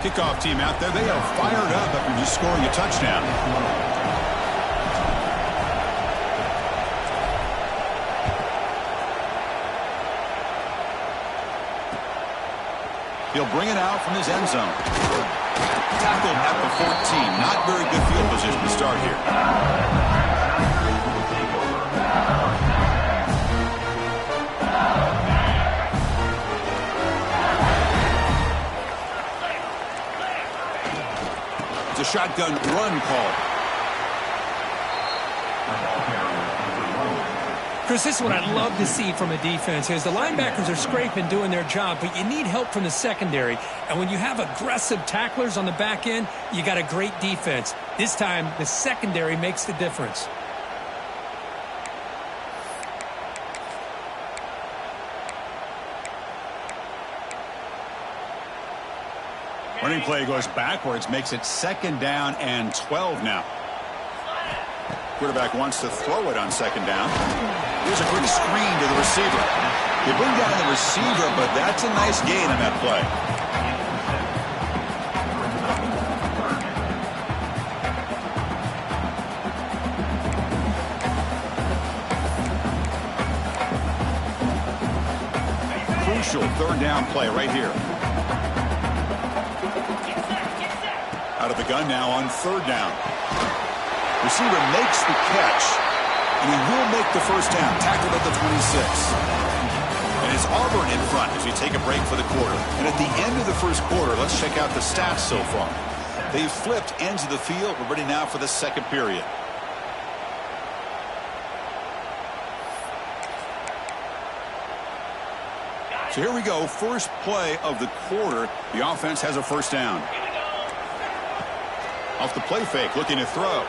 Kickoff team out there, they are fired up after just scoring a touchdown. He'll bring it out from his end zone. Tackled at the 14. Not very good field position to start here. A shotgun run call. Chris, this is what I'd love to see from a defense is the linebackers are scraping, doing their job, but you need help from the secondary. And when you have aggressive tacklers on the back end, you got a great defense. This time, the secondary makes the difference. Running play goes backwards, makes it 2nd down and 12 now. Quarterback wants to throw it on 2nd down. Here's a quick screen to the receiver. They bring down the receiver, but that's a nice gain on that play. Crucial 3rd down play right here. Out of the gun now on 3rd down. Receiver makes the catch, and he will make the 1st down. Tackled at the 26. And it's Auburn in front as we take a break for the quarter. And at the end of the 1st quarter, let's check out the stats so far. They've flipped ends of the field. We're ready now for the 2nd period. So here we go. First play of the quarter. The offense has a 1st down. Off the play fake, looking to throw.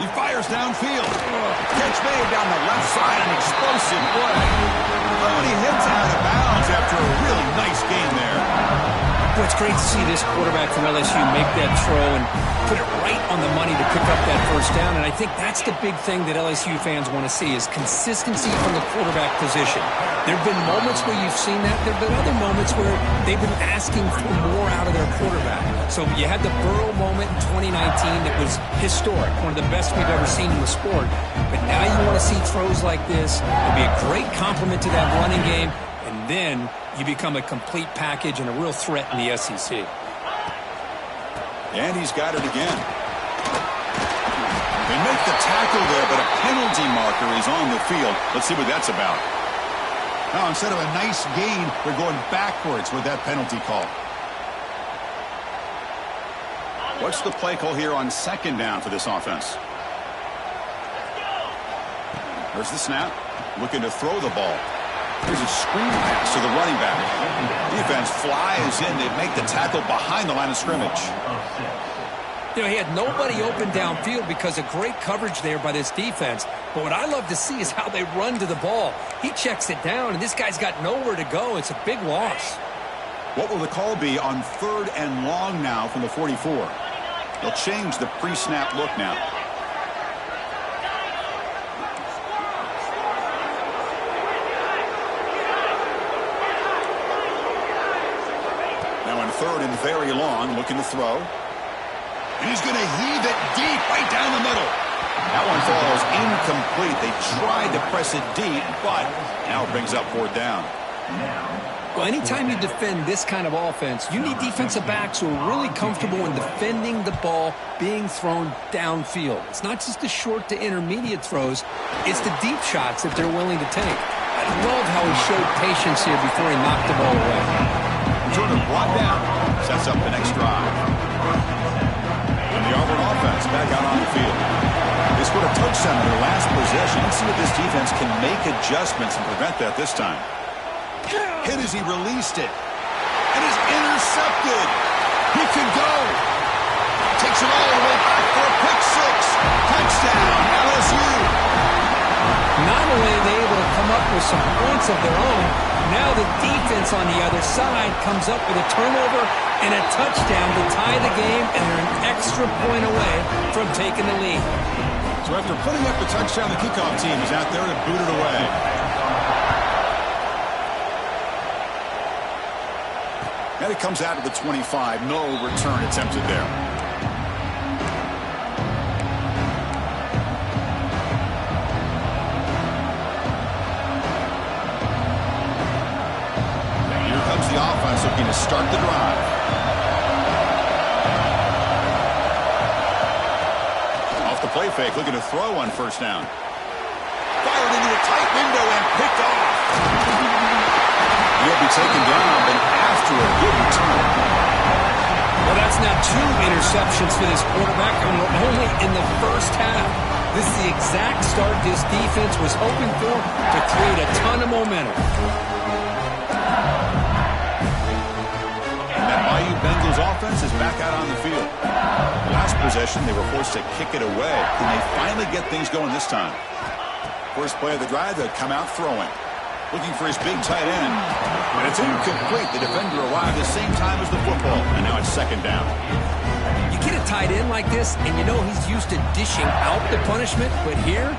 He fires downfield. Catch made down the left side, an explosive play. Oh, and he hits out of bounds after a really nice game there. Well, it's great to see this quarterback from LSU make that throw and put it right on the money to pick up that 1st down. And I think that's the big thing that LSU fans want to see is consistency from the quarterback position. There have been moments where you've seen that. There have been other moments where they've been asking for more out of their quarterback. So you had the Burrow moment in 2019 that was historic, one of the best we've ever seen in the sport. But now you want to see throws like this. It'll be a great compliment to that running game. And then you become a complete package and a real threat in the SEC. And he's got it again. They make the tackle there, but a penalty marker is on the field. Let's see what that's about. Now, instead of a nice gain, they're going backwards with that penalty call. What's the play call here on 2nd down for this offense? There's the snap. Looking to throw the ball. Here's a screen pass to the running back. Defense flies in. They make the tackle behind the line of scrimmage. You know, he had nobody open downfield because of great coverage there by this defense. But what I love to see is how they run to the ball. He checks it down, and this guy's got nowhere to go. It's a big loss. What will the call be on 3rd and long now from the 44? They'll change the pre-snap look now. Now on 3rd and very long, looking to throw. And he's going to heave it deep right down the middle. That one falls incomplete. They tried to press it deep, but now it brings up 4th down. Well, anytime you defend this kind of offense, you need defensive backs who are really comfortable in defending the ball being thrown downfield. It's not just the short to intermediate throws. It's the deep shots that they're willing to take. I love how he showed patience here before he knocked the ball away. Jordan brought down. Sets up the next drive. And the Auburn offense back out on the field. They scored a touchdown in their last possession. Let's see if this defense can make adjustments and prevent that this time. Hit as he released it. And is intercepted. He can go. Takes it all the way back for a pick 6. Touchdown, LSU. Not only are they able to come up with some points of their own, now the defense on the other side comes up with a turnover and a touchdown to tie the game, and they're an extra point away from taking the lead. So after putting up the touchdown, the kickoff team is out there to boot it away. And it comes out to the 25. No return attempted there. Here comes the offense looking to start the drive. Off the play fake, looking to throw on first down. Fired into a tight window and picked off. He'll be taken down, but after a good return. Well, that's now 2 interceptions for this quarterback, and we're only in the first half. This is the exact start this defense was hoping for to create a ton of momentum. And that Bayou Bengals offense is back out on the field. Last possession, they were forced to kick it away. Can they finally get things going this time? First play of the drive, they'll come out throwing. Looking for his big tight end. And it's incomplete. The defender arrived at the same time as the football. And now it's second down. You get a tight end like this, and you know he's used to dishing out the punishment. But here,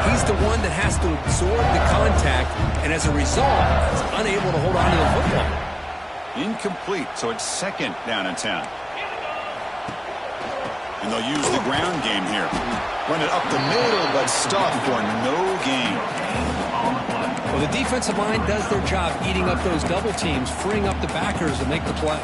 he's the one that has to absorb the contact. And as a result, he's unable to hold on to the football. Incomplete. So it's second down and 10. And they'll use the ground game here. Run it up the middle, but stuffed for no gain. Well, the defensive line does their job eating up those double teams, freeing up the backers to make the play.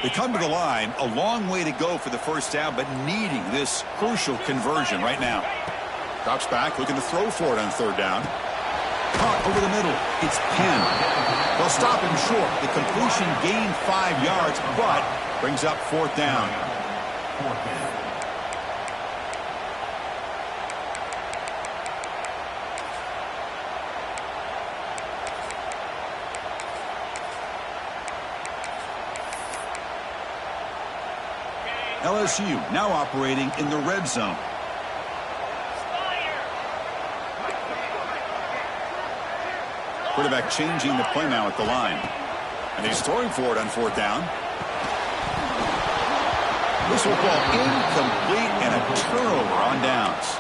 They come to the line, a long way to go for the first down, but needing this crucial conversion right now. Drops back, looking to throw for it on third down. Caught over the middle. It's Penn. They'll stop him short. The completion gained 5 yards, but brings up fourth down. LSU now operating in the red zone. Quarterback changing the play now at the line. And he's throwing for it on fourth down. This will ball incomplete and a turnover on downs.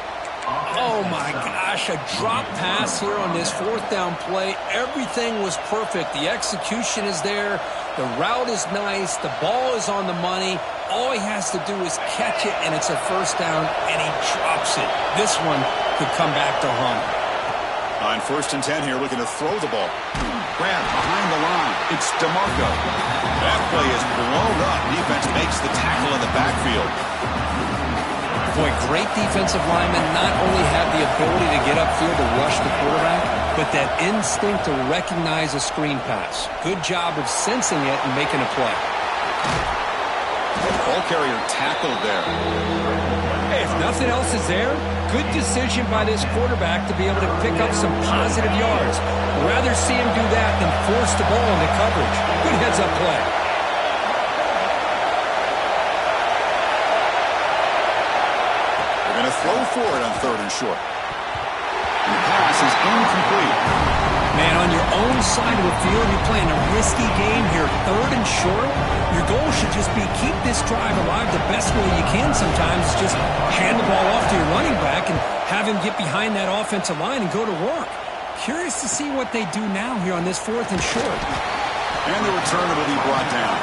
Oh, my gosh, a drop pass here on this fourth down play. Everything was perfect. The execution is there. The route is nice. The ball is on the money. All he has to do is catch it, and it's a first down, and he drops it. This one could come back to haunt. On first and 10 here, looking to throw the ball. Grab behind the line. It's DeMarco. That play is blown up. Defense makes the tackle in the backfield. Boy, great defensive linemen not only have the ability to get upfield to rush the quarterback, but that instinct to recognize a screen pass. Good job of sensing it and making a play. Ball carrier tackled there. Hey, if nothing else is there, good decision by this quarterback to be able to pick up some positive yards. I'd rather see him do that than force the ball into coverage. Good heads-up play. They're going to throw for it on third and short. And the pass is incomplete. Man, on your own side of the field, you're playing a risky game here. Third and short, your goal should just be keep this drive alive the best way you can sometimes. Just hand the ball off to your running back and have him get behind that offensive line and go to work. Curious to see what they do now here on this fourth and short. And the returner will be brought down.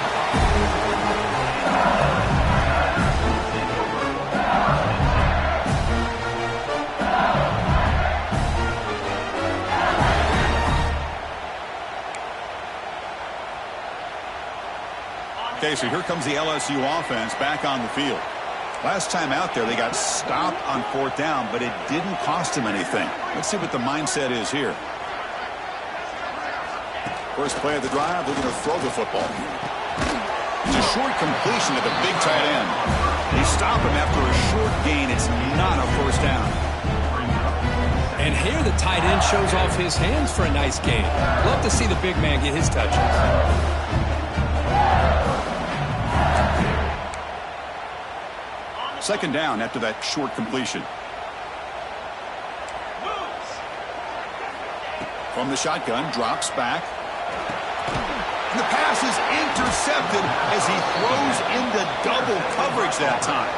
Okay, so here comes the LSU offense back on the field. Last time out there, they got stopped on fourth down, but it didn't cost them anything. Let's see what the mindset is here. First play of the drive, they're going to throw the football. It's a short completion to the big tight end. They stop him after a short gain. It's not a first down. And here the tight end shows off his hands for a nice gain. Love to see the big man get his touches. Second down after that short completion. From the shotgun, drops back. And the pass is intercepted as he throws into double coverage that time.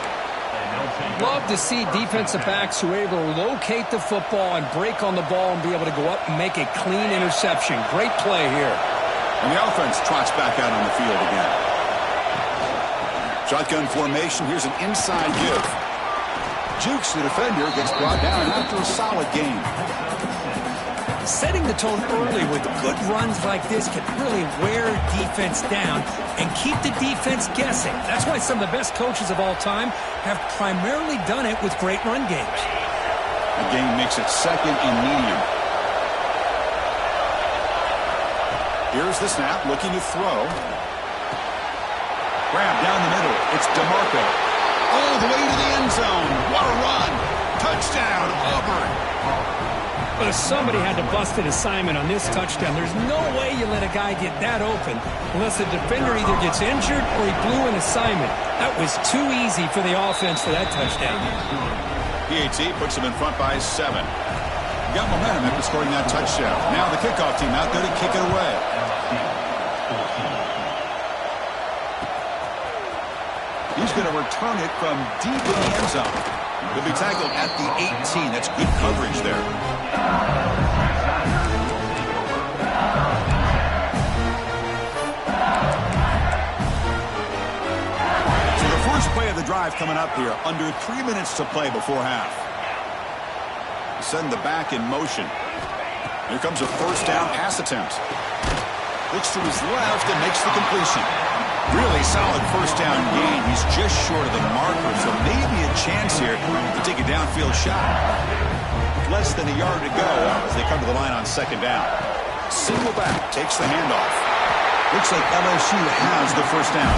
Love to see defensive backs who are able to locate the football and break on the ball and be able to go up and make a clean interception. Great play here. And the offense trots back out on the field again. Shotgun formation. Here's an inside give. Jukes, the defender, gets brought down after a solid game. Setting the tone early with good runs like this can really wear defense down and keep the defense guessing. That's why some of the best coaches of all time have primarily done it with great run games. The game makes it second and medium. Here's the snap, looking to throw. Grab down the middle. It's DeMarco. All the way to the end zone. What a run. Touchdown, Auburn. But if somebody had to bust an assignment on this touchdown, there's no way you let a guy get that open unless the defender either gets injured or he blew an assignment. That was too easy for the offense for that touchdown. PAT puts him in front by 7. Got momentum after scoring that touchdown. Now the kickoff team out there to kick it away. He's going to return it from deep in the end zone. He'll be tackled at the 18. That's good coverage there. So the first play of the drive coming up here. Under 3 minutes to play before half. Send the back in motion. Here comes a first down pass attempt. Looks to his left and makes the completion. Really solid first down gain. He's just short of the marker, so maybe a chance here to take a downfield shot. Less than a yard to go as they come to the line on second down. Single back takes the handoff. Looks like LSU has the first down.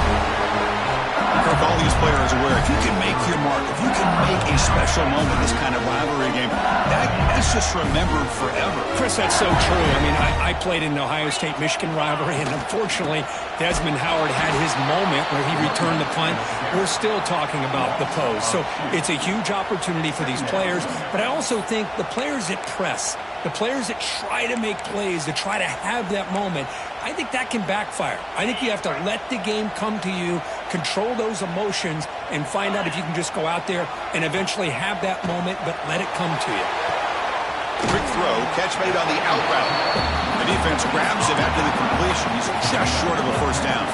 Kirk, all these players are aware, if you can make your mark, if you can make a special moment in this kind of rivalry game, that's just remembered forever. Chris, that's so true. I mean, I played in the Ohio State-Michigan rivalry, and unfortunately, Desmond Howard had his moment where he returned the punt. We're still talking about the pose. So it's a huge opportunity for these players, but I also think the players that press, the players that try to make plays, that try to have that moment, I think that can backfire. I think you have to let the game come to you, control those emotions, and find out if you can just go out there and eventually have that moment, but let it come to you. Quick throw, catch made on the out route. The defense grabs him after the completion. He's just short of a first down.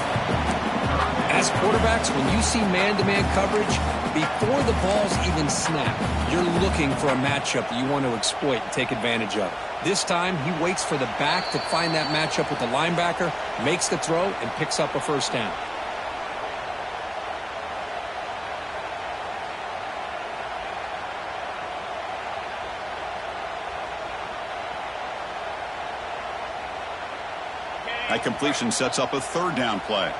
As quarterbacks, when you see man-to-man coverage, before the balls even snap, you're looking for a matchup that you want to exploit and take advantage of. This time, he waits for the back to find that matchup with the linebacker, makes the throw, and picks up a first down. That completion sets up a third down play.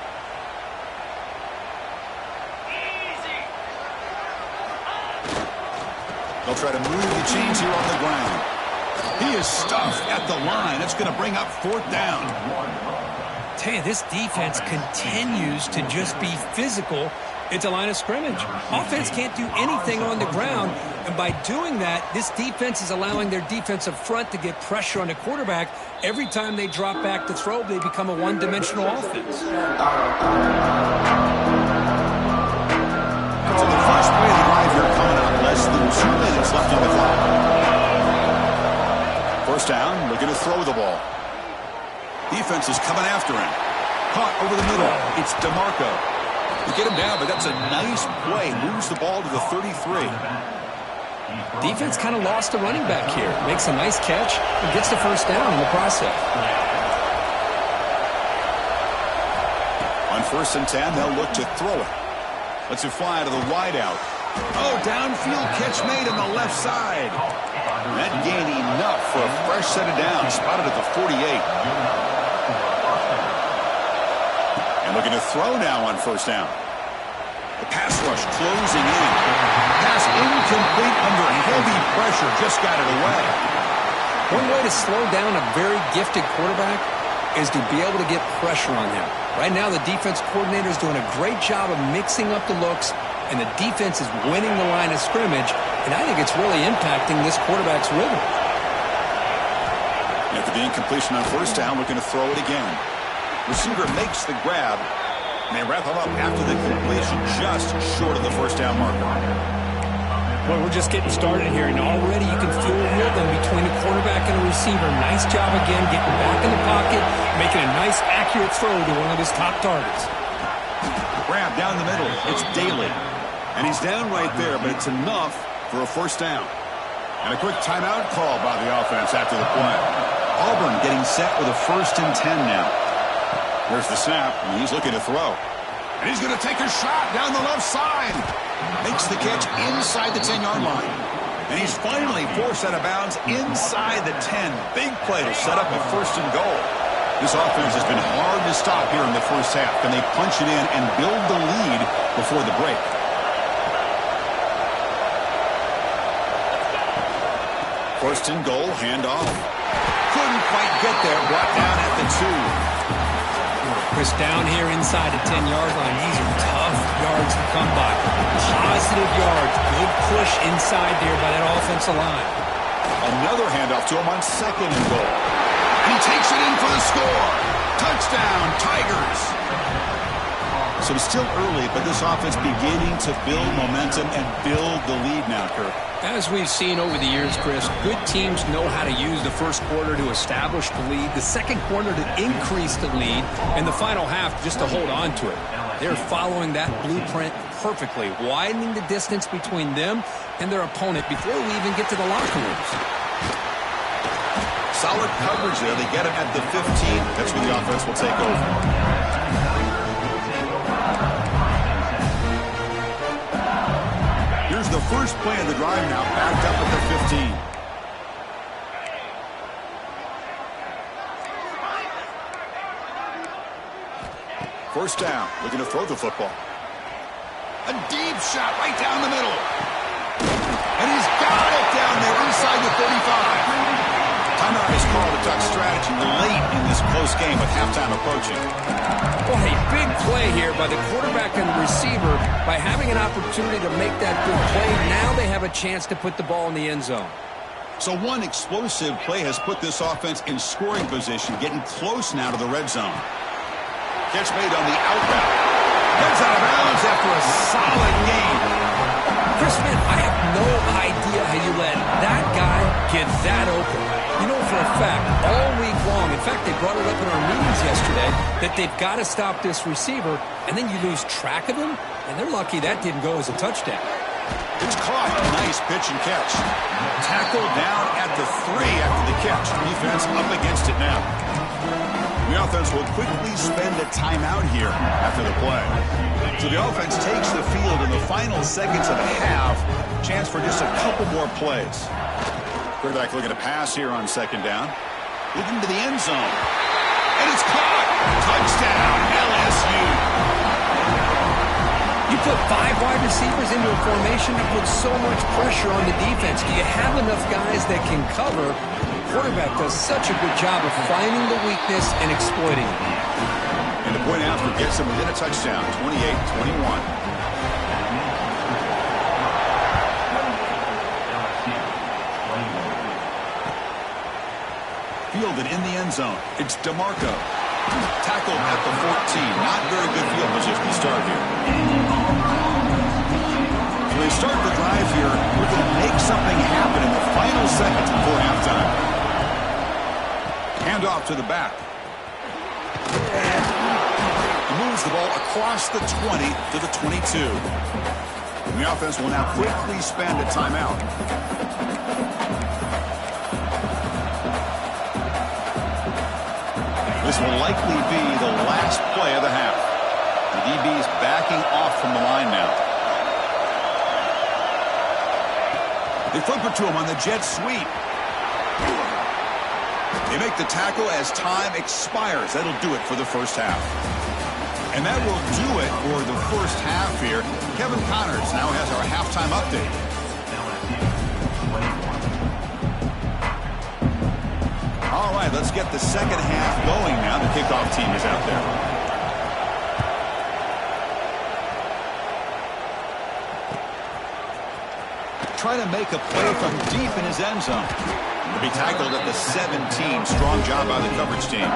They'll try to move the chains here on the ground. He is stuffed at the line. That's going to bring up fourth down. Tell you, this defense continues to just be physical at the line of scrimmage. Offense can't do anything on the ground, and by doing that, this defense is allowing their defensive front to get pressure on the quarterback. Every time they drop back to throw, they become a one-dimensional offense. So the first play of the drive here coming up, less than 2 minutes left on the clock. First down, looking to throw the ball. Defense is coming after him. Caught over the middle. It's DeMarco. You get him down, but that's a nice play. Moves the ball to the 33. Defense kind of lost a running back here. Makes a nice catch and gets the first down in the process. On 1st and 10, they'll look to throw it. Lets it fly to the wideout. Oh, downfield catch made on the left side. That gain enough for a fresh set of downs. Spotted at the 48. And looking to throw now on first down. The pass rush closing in. Pass incomplete under heavy pressure. Just got it away. One way to slow down a very gifted quarterback is to be able to get pressure on him. Right now, the defense coordinator is doing a great job of mixing up the looks, and the defense is winning the line of scrimmage, and I think it's really impacting this quarterback's rhythm. After the incompletion on first down, we're going to throw it again. Receiver makes the grab, and they wrap him up after the completion just short of the first down marker. Well, we're just getting started here, and already you can feel a rhythm between the quarterback and the receiver. Nice job again getting back in the pocket, making a nice, accurate throw to one of his top targets. Grab down the middle. It's Daly. And he's down right there, but it's enough for a first down. And a quick timeout call by the offense after the play. Auburn getting set with a 1st and 10 now. There's the snap, and he's looking to throw. And he's going to take a shot down the left side. Makes the catch inside the 10-yard line. And he's finally forced out of bounds inside the 10. Big play to set up a 1st and goal. This offense has been hard to stop here in the first half. Can they punch it in and build the lead before the break? 1st and goal, handoff. Couldn't quite get there. Brought down at the 2. Chris, down here inside the 10-yard line, these are tough yards to come by. Positive yards. Good push inside there by that offensive line. Another handoff to him on 2nd and goal. And he takes it in for the score. Touchdown, Tigers. So it's still early, but this offense beginning to build momentum and build the lead now, Kirk. As we've seen over the years, Chris, good teams know how to use the first quarter to establish the lead, the second quarter to increase the lead, and the final half just to hold on to it. They're following that blueprint perfectly, widening the distance between them and their opponent before we even get to the locker rooms. Solid coverage there. They get him at the 15. That's where the offense will take over. Here's the first play of the drive now, backed up at the 15. First down, looking to throw the football. A deep shot right down the middle. And he's got it down there inside the 35. Timeout is called to talk strategy late in this close game with halftime approaching. Well, a big play here by the quarterback and receiver by having an opportunity to make that big play. Now they have a chance to put the ball in the end zone. So one explosive play has put this offense in scoring position, getting close now to the red zone. Catch made on the outbound. Gets out of bounds after a solid game. Chris, man, I have no idea how you let that guy get that open. You know for a fact, all week long, in fact, they brought it up in our meetings yesterday, that they've got to stop this receiver, and then you lose track of him, and they're lucky that didn't go as a touchdown. It's caught. Nice pitch and catch. Tackled down at the 3 after the catch. Defense up against it now. The offense will quickly spend a timeout here after the play. So the offense takes the field in the final seconds of the half. Chance for just a couple more plays. Quarterback looking to pass here on 2nd down. Looking to the end zone. And it's caught. Touchdown, LSU. You put 5 wide receivers into a formation that puts so much pressure on the defense. Do you have enough guys that can cover? The quarterback does such a good job of finding the weakness and exploiting it. And the point after gets him within a touchdown, 28-21. Fielded in the end zone. It's DeMarco. Tackled at the 14. Not very good field position to start here. So they start the drive here. We're going to make something happen in the final seconds before halftime. Handoff to the back. He moves the ball across the 20 to the 22. And the offense will now quickly spend a timeout. This will likely be the last play of the half. The DB's backing off from the line now. They flip it to him on the jet sweep. They make the tackle as time expires. That'll do it for the first half. And that will do it for the first half here. Kevin Connors now has our halftime update. All right, let's get the second half going now. The kickoff team is out there. Trying to make a play from deep in his end zone. To be tackled at the 17. Strong job by the coverage team.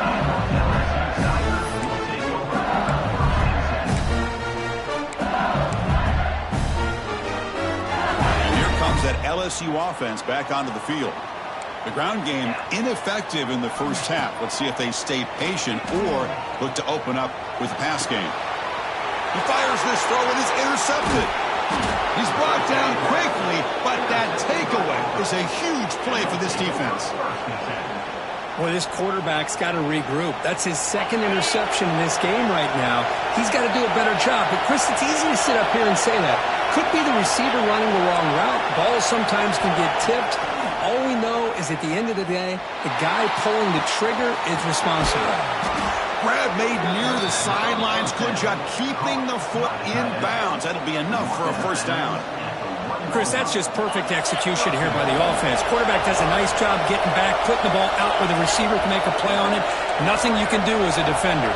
And here comes that LSU offense back onto the field. The ground game ineffective in the first half. Let's see if they stay patient or look to open up with the pass game. He fires this throw and is intercepted. He's brought down quickly, but that takeaway is a huge play for this defense. Boy, this quarterback's got to regroup. That's his second interception in this game right now. He's got to do a better job. But, Chris, it's easy to sit up here and say that. Could be the receiver running the wrong route. Balls sometimes can get tipped. All we know is at the end of the day, the guy pulling the trigger is responsible. Grab made near the sidelines. Good job keeping the foot in bounds. That'll be enough for a first down. Chris, that's just perfect execution here by the offense. Quarterback does a nice job getting back, putting the ball out where the receiver can make a play on it. Nothing you can do as a defender.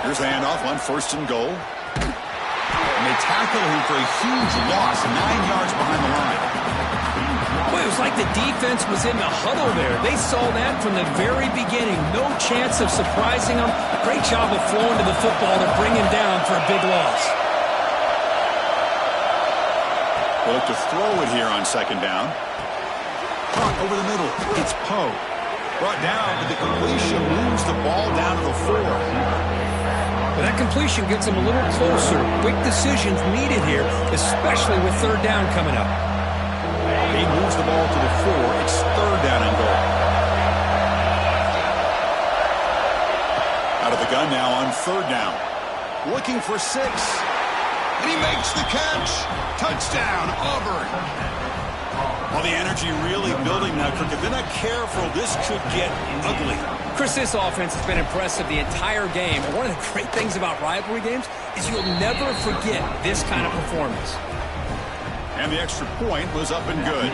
Here's the handoff on 1st and goal. And they tackle him for a huge loss, 9 yards behind the line. Boy, it was like the defense was in the huddle there. They saw that from the very beginning. No chance of surprising them. Great job of flowing to the football to bring him down for a big loss. We'll look to throw it here on 2nd down. Caught over the middle. It's Poe. Brought down, but the completion moves the ball down to the 4. But that completion gets him a little closer. Quick decisions needed here, especially with 3rd down coming up. He moves the ball to the 4. It's 3rd down and goal. Out of the gun now on 3rd down. Looking for 6. And he makes the catch. Touchdown, Auburn. Well, the energy really building now, Kirk. If they're not careful, this could get ugly. Chris, this offense has been impressive the entire game. And one of the great things about rivalry games is you'll never forget this kind of performance. And the extra point was up and good.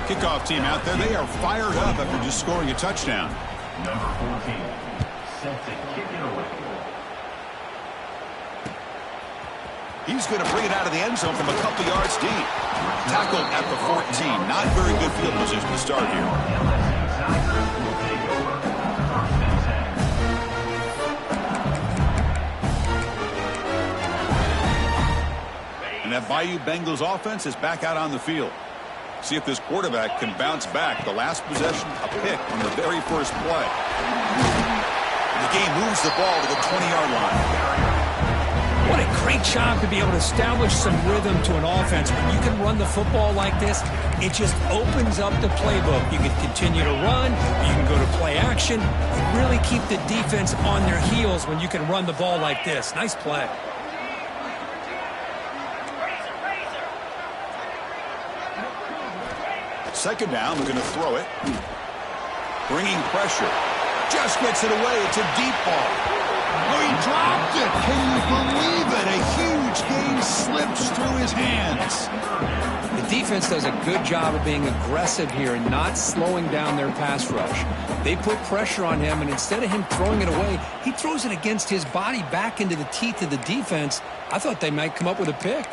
Kickoff team out there. They are fired up after just scoring a touchdown. Number 14, set to kick it away. He's going to bring it out of the end zone from a couple yards deep. Tackled at the 14. Not very good field position to start here. And that Bayou Bengals offense is back out on the field. See if this quarterback can bounce back. The last possession, a pick on the very first play. And the game moves the ball to the 20-yard line. What a great job to be able to establish some rhythm to an offense. When you can run the football like this, it just opens up the playbook. You can continue to run. You can go to play action. You really keep the defense on their heels when you can run the ball like this. Nice play. Second down, we're going to throw it. Bringing pressure. Just gets it away. It's a deep ball. Oh, he dropped it. Can you believe it? A huge gain slips through his hands. The defense does a good job of being aggressive here and not slowing down their pass rush. They put pressure on him, and instead of him throwing it away, he throws it against his body back into the teeth of the defense. I thought they might come up with a pick.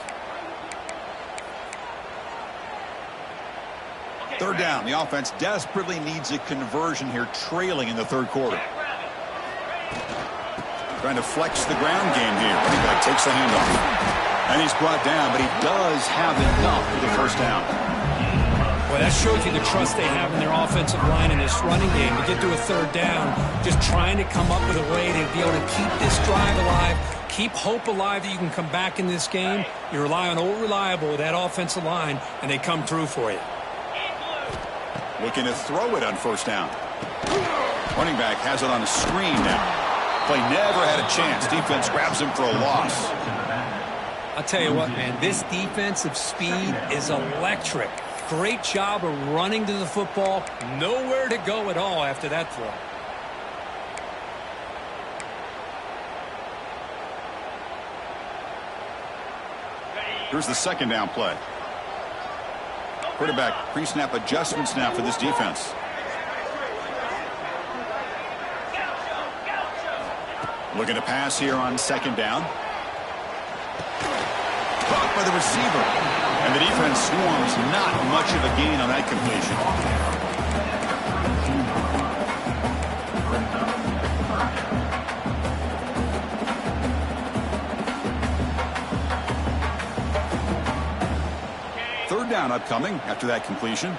Third down. The offense desperately needs a conversion here, trailing in the third quarter. Trying to flex the ground game here. Running back takes the handoff. And he's brought down, but he does have enough for the first down. Well, that shows you the trust they have in their offensive line in this running game. To get to a third down, just trying to come up with a way to be able to keep this drive alive, keep hope alive that you can come back in this game. You rely on Old Reliable with that offensive line, and they come through for you. Looking to throw it on first down. Running back has it on a screen now. Play never had a chance. Defense grabs him for a loss. I'll tell you what, man, this defensive speed is electric. Great job of running to the football. Nowhere to go at all after that throw. Here's the second down play. Quarterback pre-snap adjustments now for this defense. Looking to pass here on second down. caught by the receiver. And the defense swarms not much of a gain on that completion. Third down upcoming after that completion.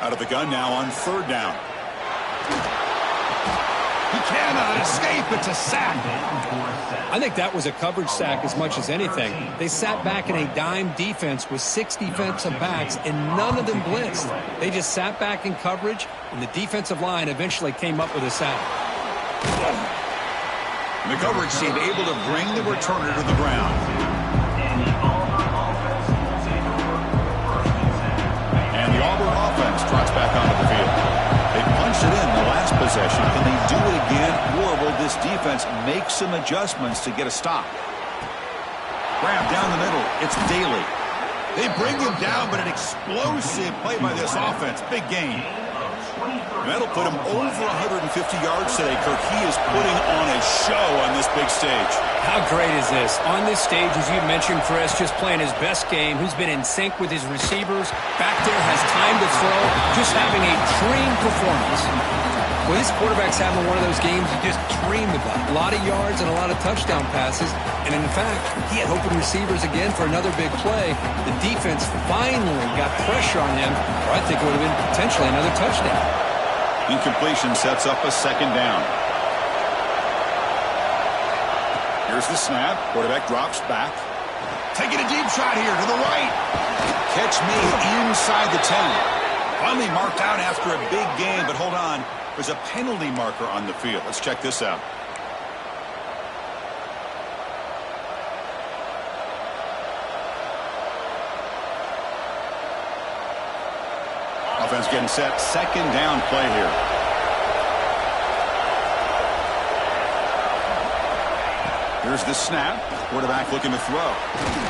Out of the gun now on third down. He cannot escape. It's a sack. I think that was a coverage sack as much as anything. They sat back in a dime defense with 6 defensive backs, and none of them blitzed. They just sat back in coverage, and the defensive line eventually came up with a sack. And the coverage team able to bring the returner to the ground. And the Auburn offense trots back onto the field. They punched it in the last possession. Can they do it again, or will this defense make some adjustments to get a stop? Grab down the middle. It's Daly. They bring him down, but an explosive play by this offense. Big gain. And that'll put him over 150 yards today, Kirk. He is putting on a show on this big stage. How great is this? On this stage, as you mentioned, Chris, just playing his best game. He's been in sync with his receivers. Back there, has time to throw. Just having a dream performance. Well, this quarterback's having one of those games you just dreamed about. A lot of yards and a lot of touchdown passes. And in fact, he had open receivers again for another big play. The defense finally got pressure on him, or I think it would have been potentially another touchdown. Incompletion sets up a second down. Here's the snap. Quarterback drops back. Taking a deep shot here to the right. Catch me inside the 10. Finally marked out after a big gain, but hold on. There's a penalty marker on the field. Let's check this out. Offense getting set. Second down play here. Here's the snap. Quarterback looking to throw.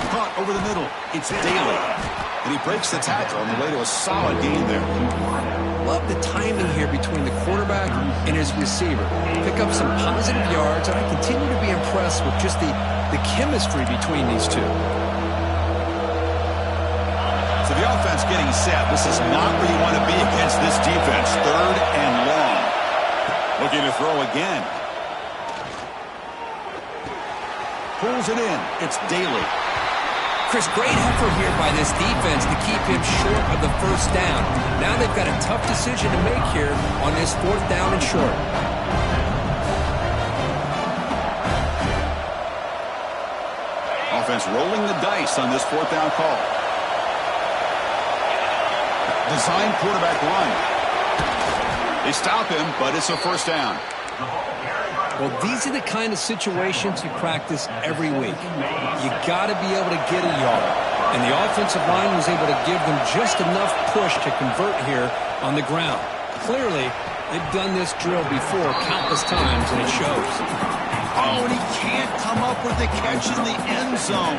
Caught over the middle. It's Daly. And he breaks the tackle on the way to a solid gain there. Love the timing here between the quarterback and his receiver. Pick up some positive yards, and I continue to be impressed with just the chemistry between these two. So the offense getting set. This is not where you want to be against this defense. Third and long. Looking to throw again. Pulls it in. It's Daly. Chris, great effort here by this defense to keep him short of the first down. Now they've got a tough decision to make here on this fourth down and short. Offense rolling the dice on this fourth down call. Design quarterback run. They stop him, but it's a first down. Well, these are the kind of situations you practice every week. You got to be able to get a yard. And the offensive line was able to give them just enough push to convert here on the ground. Clearly, they've done this drill before countless times, and it shows. Oh, and he can't come up with the catch in the end zone.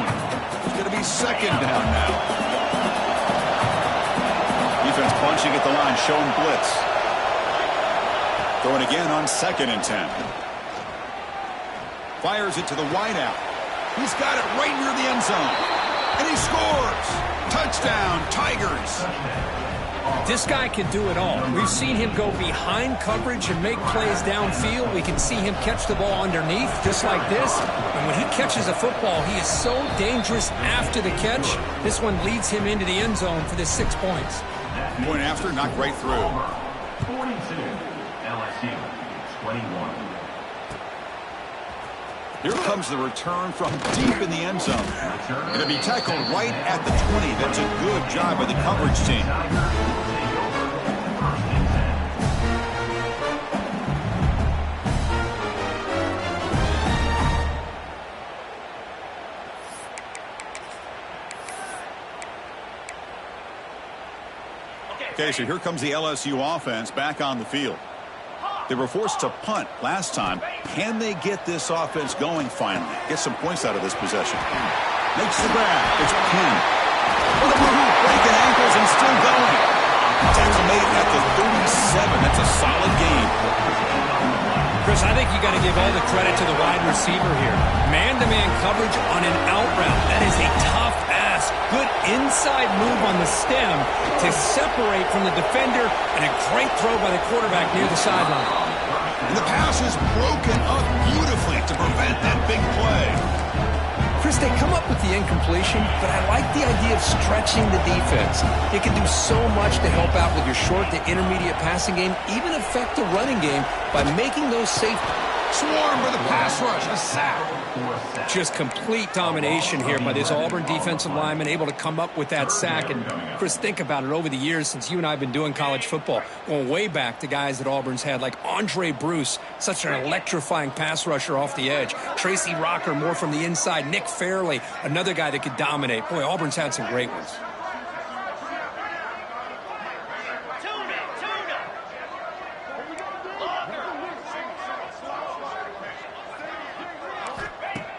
It's going to be second down now. Defense punching at the line, showing blitz. Throwing again on 2nd and 10. Fires it to the wideout. He's got it right near the end zone. And he scores. Touchdown, Tigers. This guy can do it all. We've seen him go behind coverage and make plays downfield. We can see him catch the ball underneath, just like this. And when he catches a football, he is so dangerous after the catch. This one leads him into the end zone for the 6 points. Point after, knocked right through. 42, LSU, 21. Here comes the return from deep in the end zone. Going to be tackled right at the 20. That's a good job by the coverage team. Okay, so here comes the LSU offense back on the field. They were forced to punt last time. Can they get this offense going finally? Get some points out of this possession. Makes the grab. It's Penn. What a move. Breaking ankles and still going. Tackle made at the 37. That's a solid gain. Chris, I think you got to give all the credit to the wide receiver here. Man-to-man coverage on an out route. That is a tough ask. Good inside move on the stem to separate from the defender, and a great throw by the quarterback near the sideline. And the pass is broken up beautifully to prevent that big play. Chris, they come up with the incompletion, but I like the idea of stretching the defense. It can do so much to help out with your short to intermediate passing game, even affect the running game by making those safe. Swarm for the pass rush, a sack. Just complete domination here by this Auburn defensive lineman, able to come up with that sack. And Chris, think about it, over the years since you and I have been doing college football, going way back to guys that Auburn's had like Andre Bruce, such an electrifying pass rusher off the edge. Tracy Rocker, more from the inside. Nick Fairley, another guy that could dominate. Boy, Auburn's had some great ones.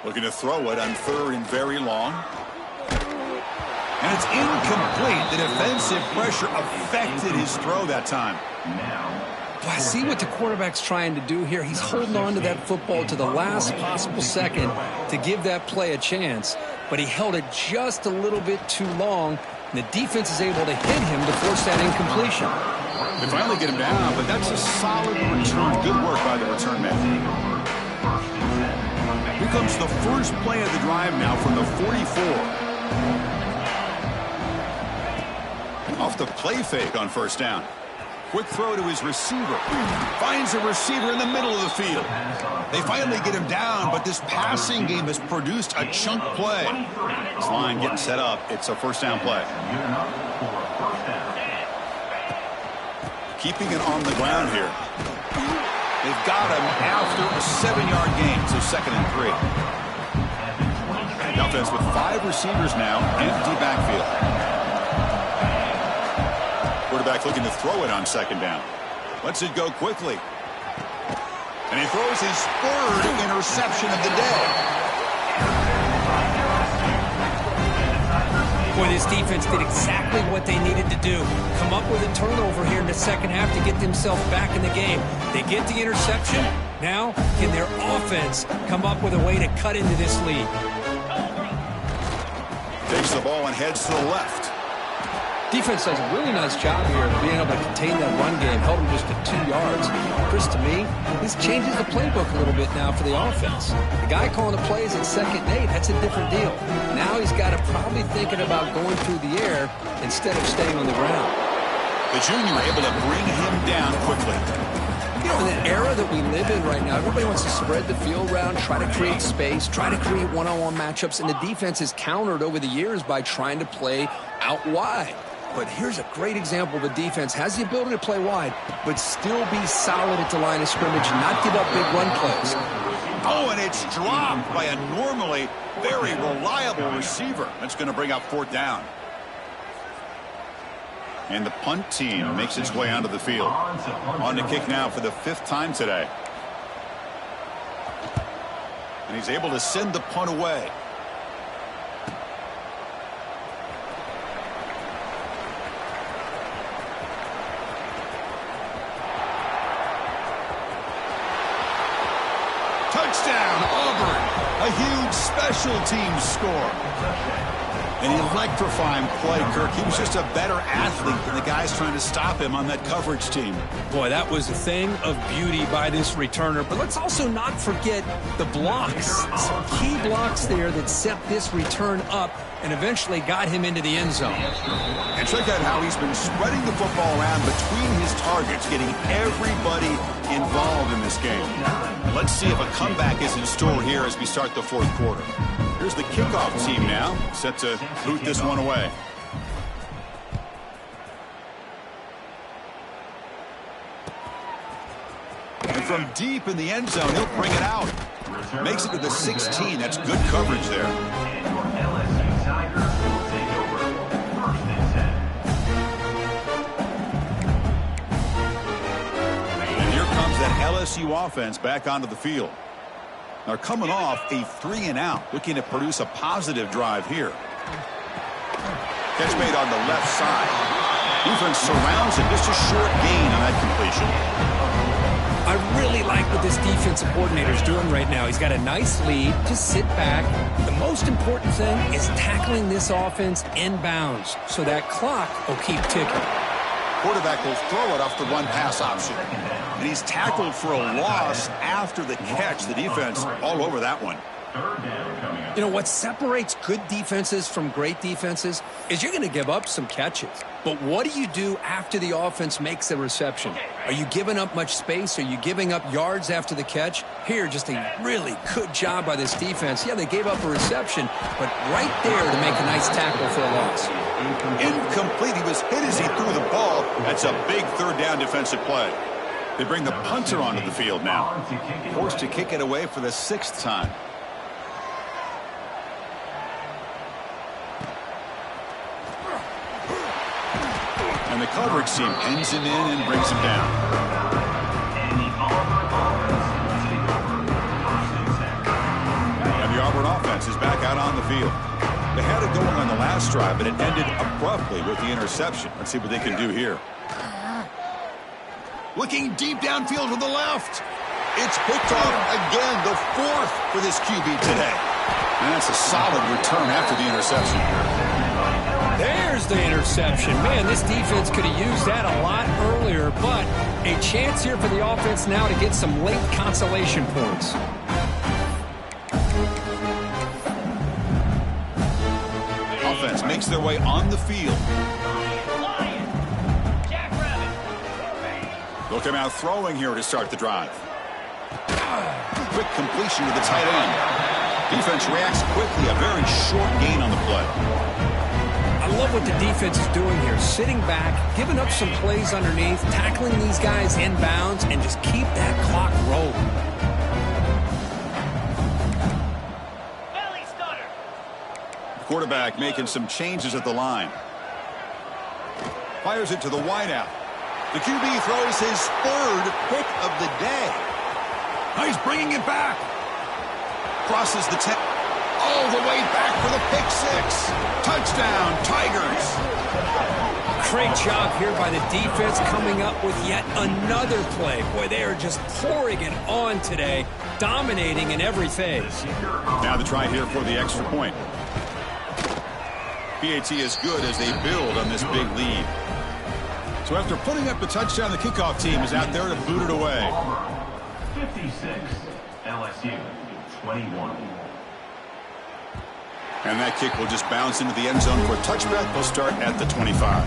Looking to throw it on 3rd and very long. And it's incomplete. The defensive pressure affected his throw that time. Well, I see what the quarterback's trying to do here. He's holding on to that football to the last possible second to give that play a chance. But he held it just a little bit too long, and the defense is able to hit him to force that incompletion. They finally get him down, but that's a solid return. Good work by the return man. Here comes the first play of the drive now from the 44. Off the play fake on 1st down. Quick throw to his receiver. Finds a receiver in the middle of the field. They finally get him down, but this passing game has produced a chunk play. This line getting set up. It's a 1st down play. Keeping it on the ground here. They've got him after a 7-yard gain, so 2nd and 3. The offense with 5 receivers now, empty backfield. Quarterback looking to throw it on 2nd down. Lets it go quickly. And he throws his 3rd interception of the day. Boy, this defense did exactly what they needed to do. Come up with a turnover here in the 2nd half to get themselves back in the game. They get the interception. Now, can their offense come up with a way to cut into this lead? Takes the ball and heads to the left. Defense does a really nice job here of being able to contain that run game, held them just to 2 yards. Chris, to me, this changes the playbook a little bit now for the offense. The guy calling the plays at 2nd and 8, that's a different deal. Now he's got to probably thinking about going through the air instead of staying on the ground. The junior able to bring him down quickly. You know, in the era that we live in right now, everybody wants to spread the field around, try to create space, try to create one-on-one matchups, and the defense is countered over the years by trying to play out wide. But here's a great example of a defense has the ability to play wide, but still be solid at the line of scrimmage and not give up big run plays. Oh, and it's dropped by a normally very reliable receiver. That's going to bring up 4th down. And the punt team makes its way onto the field. On the kick now for the 5th time today. And he's able to send the punt away. Touchdown, Auburn. A huge special teams score. An electrifying play, Kirk. He was just a better athlete than the guys trying to stop him on that coverage team. Boy, that was a thing of beauty by this returner. But let's also not forget the blocks. Some key blocks there that set this return up and eventually got him into the end zone. And check out how he's been spreading the football around between his targets, getting everybody involved in this game. Let's see if a comeback is in store here as we start the 4th quarter. Here's the kickoff team now, set to boot this one away. And from deep in the end zone, he'll bring it out. Makes it to the 16. That's good coverage there. And here comes that LSU offense back onto the field. They're coming off a 3-and-out, looking to produce a positive drive here. Catch made on the left side. Defense surrounds him. Just a short gain on that completion. I really like what this defensive coordinator is doing right now. He's got a nice lead. Just sit back. The most important thing is tackling this offense inbounds so that clock will keep ticking. Quarterback will throw it off the run-pass option. And he's tackled for a loss after the catch. The defense all over that one. You know, what separates good defenses from great defenses is you're going to give up some catches. But what do you do after the offense makes a reception? Are you giving up much space? Are you giving up yards after the catch? Here, just a really good job by this defense. Yeah, they gave up a reception, but right there to make a nice tackle for a loss. Incomplete. He was hit as he threw the ball. That's a big third down defensive play. They bring the punter onto the field now. Forced to kick it away for the 6th time. And the coverage team pins him in and brings him down. And the Auburn offense is back out on the field. They had it going on the last drive, but it ended abruptly with the interception. Let's see what they can do here. Looking deep downfield to the left. It's picked off again, the 4th for this QB today. And that's a solid return after the interception. There's the interception. Man, this defense could have used that a lot earlier, but a chance here for the offense now to get some late consolation points. Offense makes their way on the field. They'll come out throwing here to start the drive. Quick completion to the tight end. Defense reacts quickly. A very short gain on the play. I love what the defense is doing here. Sitting back, giving up some plays underneath, tackling these guys inbounds, and just keep that clock rolling. Quarterback making some changes at the line. Fires it to the wideout. The QB throws his 3rd pick of the day. Now he's bringing it back. Crosses the 10. All the way back for the pick 6. Touchdown, Tigers. Great job here by the defense coming up with yet another play. Boy, they are just pouring it on today, dominating in every phase. Now the try here for the extra point. PAT is good as they build on this big lead. So after putting up the touchdown, the kickoff team is out there to boot it away. 56, LSU, 21. And that kick will just bounce into the end zone for a touchback. They'll start at the 25.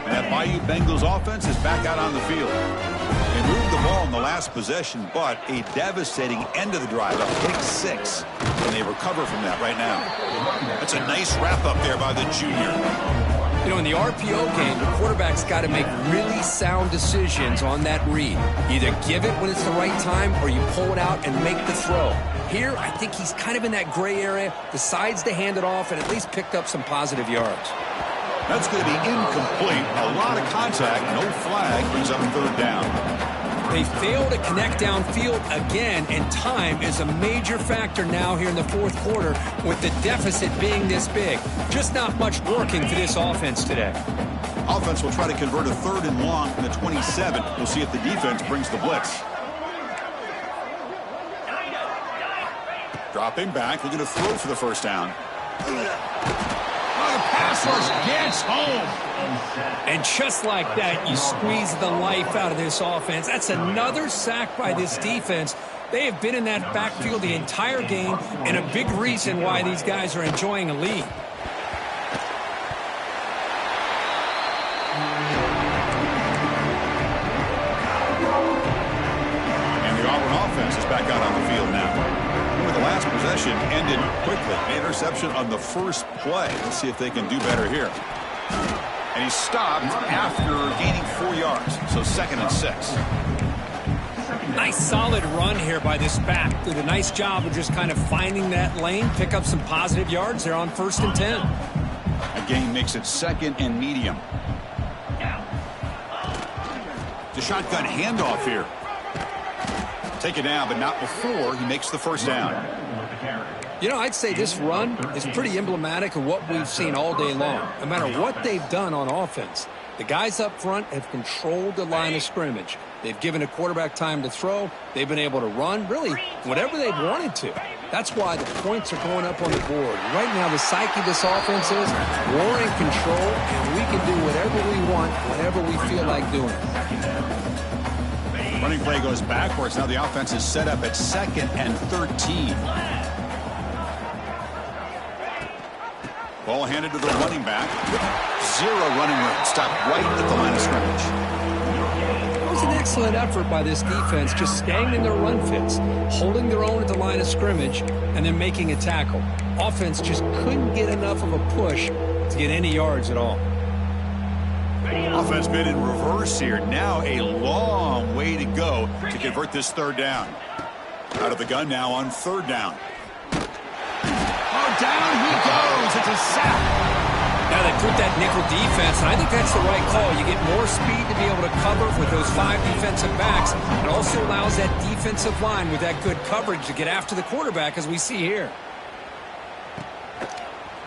And that Bayou Bengals offense is back out on the field. They moved the ball in the last possession, but a devastating end of the drive, a pick 6. And they recover from that right now. That's a nice wrap-up there by the junior. You know, in the RPO game, the quarterback's got to make really sound decisions on that read. Either give it when it's the right time or you pull it out and make the throw. Here, I think he's kind of in that gray area, decides to hand it off and at least picked up some positive yards. That's going to be incomplete. A lot of contact, no flag, brings up 3rd down. They fail to connect downfield again, and time is a major factor now here in the 4th quarter with the deficit being this big. Just not much working for this offense today. Offense will try to convert a 3rd and long from the 27. We'll see if the defense brings the blitz. Dropping back, looking to throw for the 1st down. The pass rush gets home. And just like that, you squeeze the life out of this offense. That's another sack by this defense. They have been in that backfield the entire game, and a big reason why these guys are enjoying a lead. And the Auburn offense is back out on the field now. The last possession ended quickly. An interception on the first play. Let's see if they can do better here. And he stopped after gaining 4 yards. So 2nd and 6. Nice solid run here by this back. Did a nice job of just kind of finding that lane, pick up some positive yards. They're on 1st and 10. A gain makes it 2nd and medium. The shotgun handoff here. Take it down, but not before he makes the 1st down. You know, I'd say this run is pretty emblematic of what we've seen all day long. No matter what they've done on offense, the guys up front have controlled the line of scrimmage. They've given a quarterback time to throw. They've been able to run, really, whatever they've wanted to. That's why the points are going up on the board. Right now, the psyche of this offense is we're in control, and we can do whatever we want, whenever we feel like doing it. Running play goes backwards. Now the offense is set up at 2nd and 13. Ball handed to the running back. Zero running room. Stopped right at the line of scrimmage. It was an excellent effort by this defense, just staying in their run fits, holding their own at the line of scrimmage, and then making a tackle. Offense just couldn't get enough of a push to get any yards at all. Offense bid in reverse here. Now a long way to go to convert this 3rd down. Out of the gun now on 3rd down. Oh, down he goes. It's a sack. Now they put that nickel defense, and I think that's the right call. You get more speed to be able to cover with those 5 defensive backs. It also allows that defensive line with that good coverage to get after the quarterback, as we see here.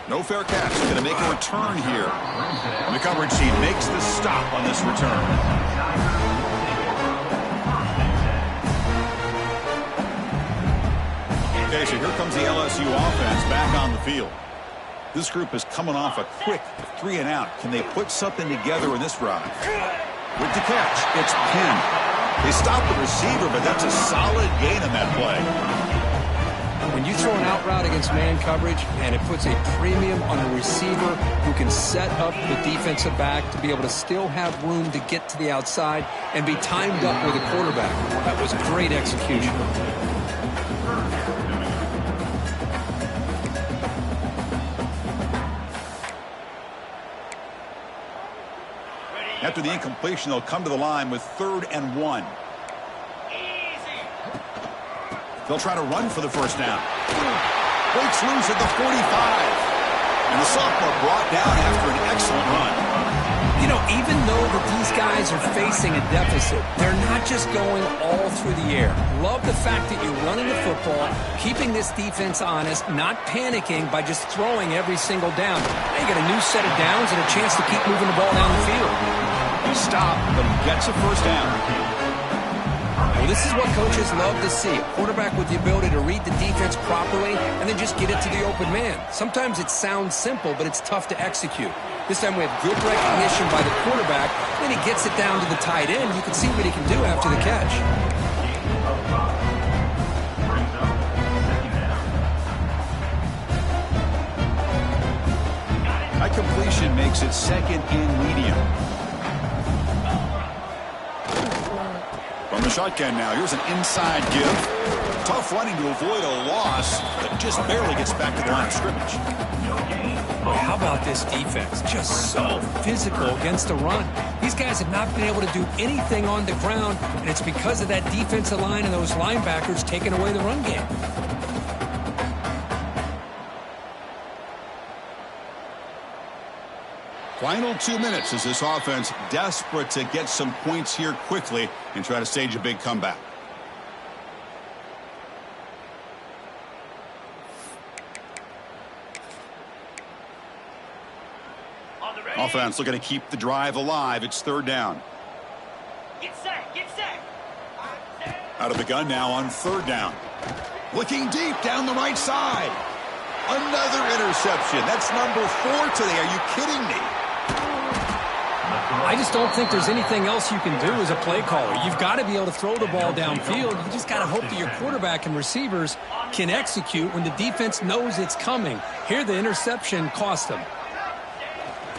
No fair catch. Going to make a return here. And the coverage team makes the stop on this return. Okay, so here comes the LSU offense back on the field. This group is coming off a quick 3 and out. Can they put something together in this drive? With the catch, it's pinned. They stop the receiver, but that's a solid gain on that play. When you throw an out route against man coverage, and it puts a premium on the receiver who can set up the defensive back to be able to still have room to get to the outside and be timed up with the quarterback. That was great execution. After the incompletion, they'll come to the line with 3rd and 1. They'll try to run for the 1st down. Breaks loose at the 45. And the sophomore brought down after an excellent run. You know, even though these guys are facing a deficit, they're not just going all through the air. Love the fact that you're running the football, keeping this defense honest, not panicking by just throwing every single down. Now you got a new set of downs and a chance to keep moving the ball down the field. He stopped, but he gets a 1st down. Well, this is what coaches love to see. A quarterback with the ability to read the defense properly and then just get it to the open man. Sometimes it sounds simple, but it's tough to execute. This time we have good recognition by the quarterback. Then he gets it down to the tight end. You can see what he can do after the catch. High completion makes it 2nd and medium. From the shotgun now, here's an inside give. Tough running to avoid a loss, but just barely gets back to the line of scrimmage. Boy, how about this defense? Just so physical against the run. These guys have not been able to do anything on the ground, and it's because of that defensive line and those linebackers taking away the run game. Final 2 minutes as this offense desperate to get some points here quickly and try to stage a big comeback. Offense looking to keep the drive alive. It's 3rd down. Get set, get set. Out of the gun now on 3rd down. Looking deep down the right side. Another interception. That's number 4 today. Are you kidding me? I just don't think there's anything else you can do as a play caller. You've got to be able to throw the ball downfield. You just got to hope that your quarterback and receivers can execute when the defense knows it's coming. Here, the interception cost them.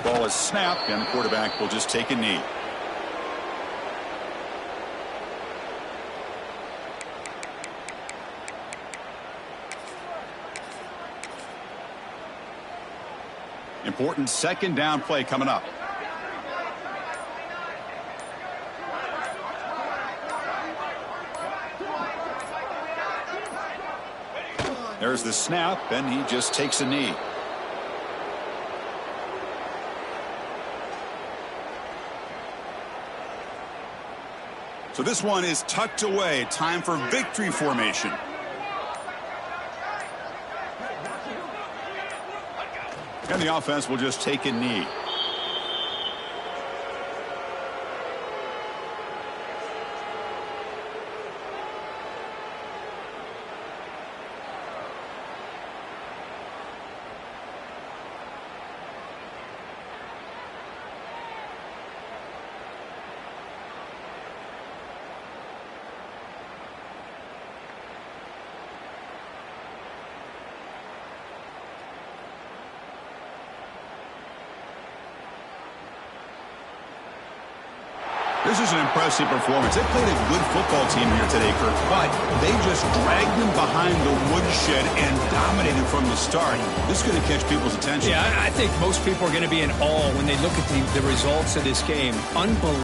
Ball is snapped, and the quarterback will just take a knee. Important 2nd down play coming up. There's the snap, and he just takes a knee. So this one is tucked away. Time for victory formation. And the offense will just take a knee. This is an impressive performance. They played a good football team here today, Kirk, but they just dragged them behind the woodshed and dominated from the start. This is going to catch people's attention. Yeah, I think most people are going to be in awe when they look at the results of this game. Unbelievable.